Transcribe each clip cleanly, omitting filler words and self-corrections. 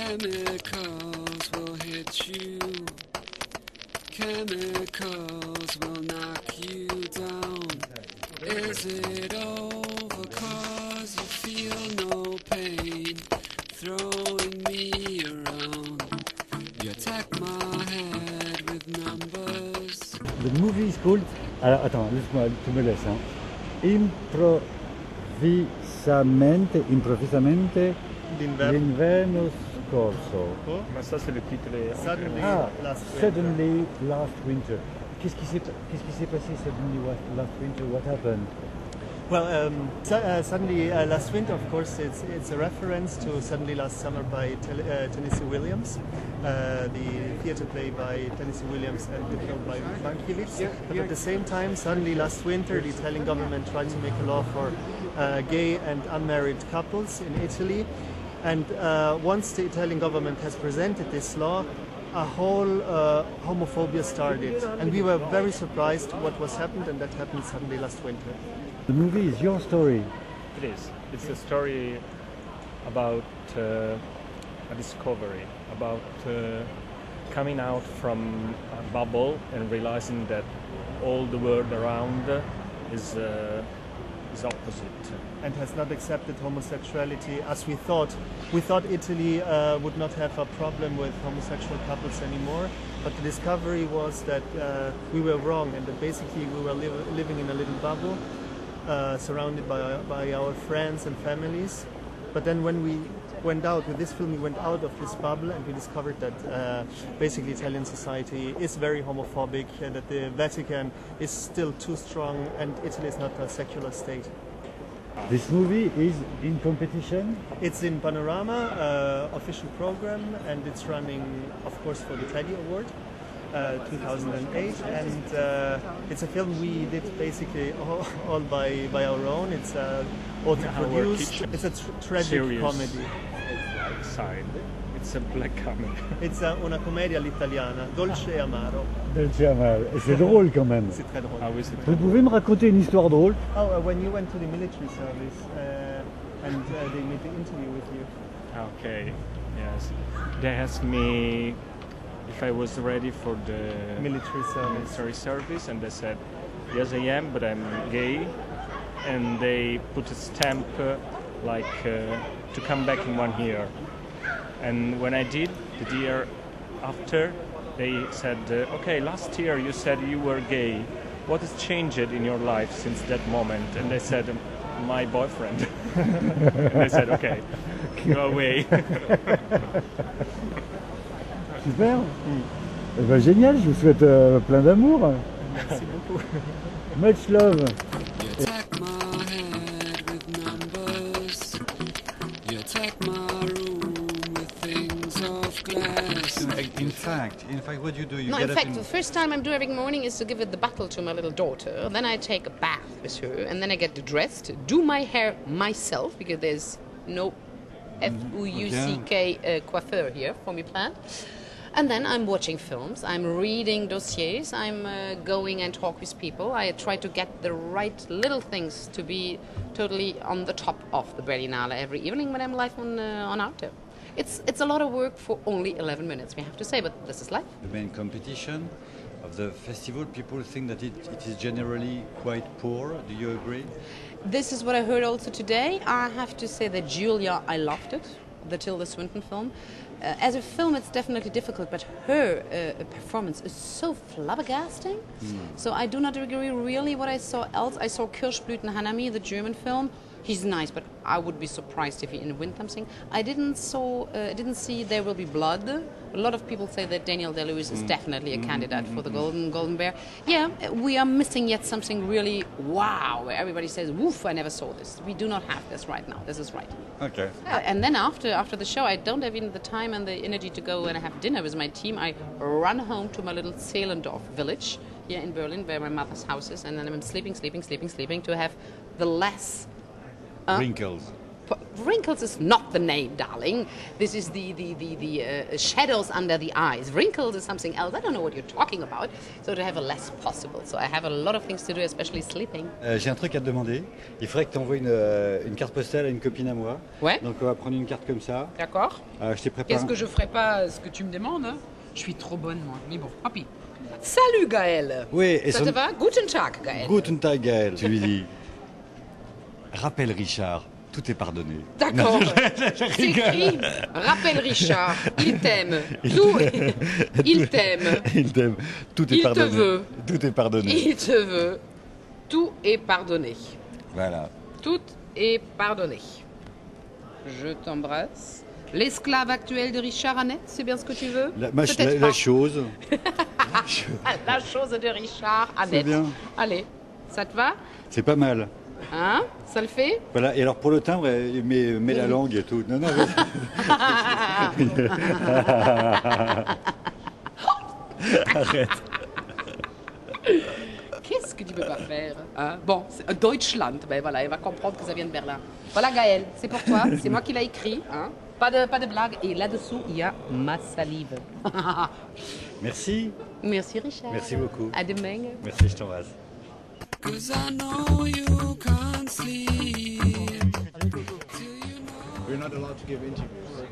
Chemicals will hit you. Chemicals will knock you down. Is it over 'cause you feel no pain? Throwing me around. You attack my head with numbers. The movie is called... Alors, attends, laisse-moi, tu me laisses. Hein. Improvisamente l'inverno scorso. Ma ça c'est le titre. Suddenly Last Winter. Qu'est-ce qui s'est passé Suddenly Last Winter? What happened? Well, Suddenly Last Winter, of course, it's a reference to Suddenly Last Summer by Tennessee Williams, the theatre play by Tennessee Williams and the film by Mankiewicz. But at the same time, Suddenly Last Winter, the Italian government tried to make a law for gay and unmarried couples in Italy. And once the Italian government has presented this law, a whole homophobia started. And we were very surprised what was happened, and that happened Suddenly Last Winter. The movie is your story. It is. It's a story about a discovery, about coming out from a bubble and realizing that all the world around is opposite. And has not accepted homosexuality as we thought. We thought Italy would not have a problem with homosexual couples anymore, but the discovery was that we were wrong, and that basically we were living in a little bubble, surrounded by our friends and families. But then when we went out with this film, we went out of this bubble and we discovered that basically Italian society is very homophobic, and that the Vatican is still too strong, and Italy is not a secular state. This movie is in competition? It's in Panorama, official program, and it's running, of course, for the Teddy Award. 2008, and it's a film we did basically all by our own. It's auto-produced. It's a tragic comedy. Side. It's a black comedy. It's una commedia all'italiana, dolce e amaro. Dolce et amaro. Et c'est drôle quand même. C'est très drôle. Ah oui, c'est Vous pouvez me raconter une histoire drôle? Oh, when you went to the military service and they made the interview with you. Okay. Yes. They asked me if I was ready for the military service, and I said yes, I am, but I'm gay. And they put a stamp to come back in 1 year. And when I did, the year after, they said, okay, last year you said you were gay. What has changed in your life since that moment? And I said, my boyfriend. And they said, okay, go away. Super. Eh ben, génial, je vous souhaite plein d'amour. Merci beaucoup. Much love. You attack my head with numbers. You attack my room with things of glass. In fact, what you do, you No, get in up fact, the first time I'm doing every morning is to give it the bottle to my little daughter. Then I take a bath with her, and then I get dressed, do my hair myself, because there's no F-U-C-K coiffeur here for me planned. And then I'm watching films, I'm reading dossiers, I'm going and talk with people. I try to get the right little things to be totally on the top of the Berlinale every evening when I'm live on Arte. It's a lot of work for only 11 minutes, we have to say, but this is life. The main competition of the festival, people think that it is generally quite poor. Do you agree? This is what I heard also today. I have to say that Julia, I loved it, the Tilda Swinton film. As a film, it's definitely difficult, but her performance is so flabbergasting. So I do not agree really what I saw else. I saw Kirschblüten Hanami, the German film. He's nice, but I would be surprised if he didn't win something. I didn't see There Will Be Blood. A lot of people say that Daniel Day-Lewis is definitely a candidate for the Golden Bear. Yeah, we are missing yet something really wow, where everybody says, woof, I never saw this. We do not have this right now. This is right. Okay. And then after the show, I don't have even the time and the energy to go and have dinner with my team. I run home to my little Zehlendorf village here in Berlin, where my mother's house is, and then I'm sleeping to have the less Wrinkles. Wrinkles is not the name, darling. This is the shadows under the eyes. Wrinkles is something else. I don't know what you're talking about. So to have a less possible. So I have a lot of things to do, especially sleeping. J'ai un truc à te demander. Il faudrait que tu envoies une carte postale à une copine à moi. Ouais. Donc on va prendre une carte comme ça. D'accord. Je t'ai préparé. Qu'est-ce que je ferais pas ce que tu me demandes, hein? Je suis trop bonne, moi. Mais bon, papi. Salut, Gaël. Oui, et ça te va? Guten Tag, Gaël. Guten Tag, Gaël. Tu lui dis. Rappelle Richard. Tout est pardonné. D'accord. C'est écrit. Rappelle Richard. Il t'aime. Tout. Il t'aime. Il t'aime. Tout est pardonné. Il te veut. Tout est pardonné. Il te veut. Tout est pardonné. Voilà. Tout est pardonné. Je t'embrasse. L'esclave actuel de Richard, Annette, c'est bien ce que tu veux? La chose. La chose de Richard, Annette. C'est bien. Allez, ça te va? C'est pas mal. Hein? Ça le fait? Voilà, et alors pour le timbre, mets la langue et tout. Non, non, arrête. Qu'est-ce que tu peux pas faire, hein? Bon, Deutschland, ben voilà, elle va comprendre que ça vient de Berlin. Voilà, Gaël, c'est pour toi, c'est moi qui l'ai écrit, hein? Pas de blague, et là-dessous, il y a ma salive. Merci. Merci, Richard. Merci beaucoup. À demain. Merci, je t'embrasse. 'Cause I know you can't sleep. We're not allowed to give interviews.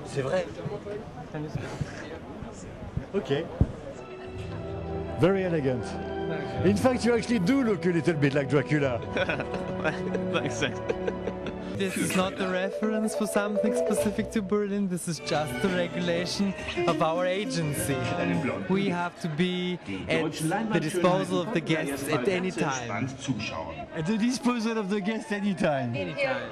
C'est vrai. Okay. Very elegant. In fact, you actually do look a little bit like Dracula. Thanks. This is not the reference for something specific to Berlin, this is just the regulation of our agency. We have to be at the disposal of the guests at any time. At the disposal of the guest anytime. Anytime.